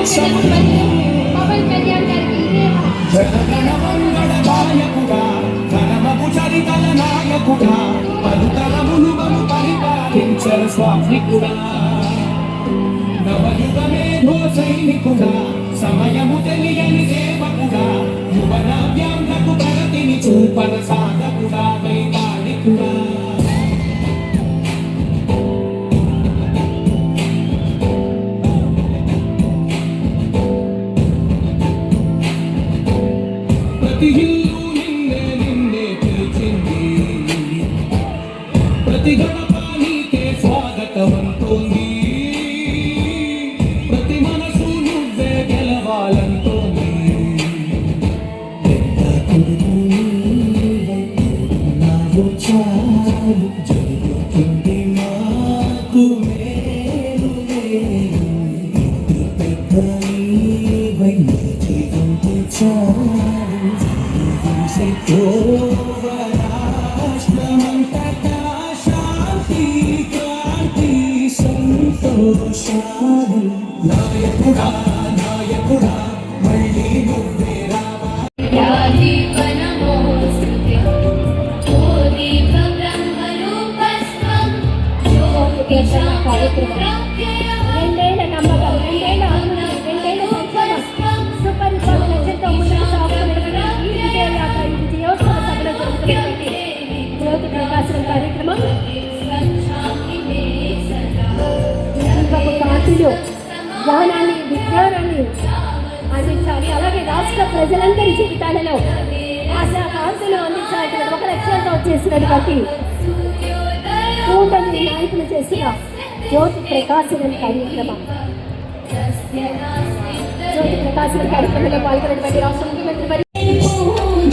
పవన్ కళ్యాణ్ గారికి ఇదే జనగణమంగళదాయకుడా ఘనమగు చరితల నాయకుడా పలుతరములు మము పరిపాలించరు స్వామికుడా నవయుగ మేధో సైనికుడా సమయము తెలియని సేవకుడా యువన వ్యాంగకు ప్రగతిని చూపన సాధకుడా వైతాళికుడా ప్రతి హిందూ నిన్నే పిలిచింది ప్రతి గడప నీకే స్వాగతమంటోంది ప్రతి మనసు నువ్వే గెలవాలంటోంది పెద్ద కొడుకు నావు చాలు జరుగుతుంది మాకు మేలు పెద్ద జీవితం చాలు రాష్ట్రమంతటా శాంతి క్రాంతి సంతోషాలు నాయకుడా నాయకుడా మళ్ళీ నువ్వే రావాలి రెండేళ్ల నమ్మకం, రెండేళ్ల అభివృద్ధి, రెండేళ్ల సంక్షేమం, సుపరిపాలనతో ముందుకు సాగుతున్నటువంటి ఈ విజయయాత్ర, ఈ విజయోత్సవ సభలో జరుగుతున్నటువంటి జ్యోతి ప్రకాశనం కార్యక్రమం ఇంకొక కాంతిలో జ్ఞానాన్ని విజ్ఞానాన్ని అందించాలి. అలాగే రాష్ట్ర ప్రజలందరి జీవితాలలో ఆశా కాంతులు అందించాలని ఒక లక్ష్యంతో చేసినటువంటి కూటమి నాయకులు చేసిన జ్యోతి ప్రకాశనం కార్యక్రమం. జ్యోతి ప్రకాశనం కార్యక్రమంలో పాల్గొన్నటువంటి రాష్ట్ర ముఖ్యమంత్రి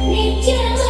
నిత్యం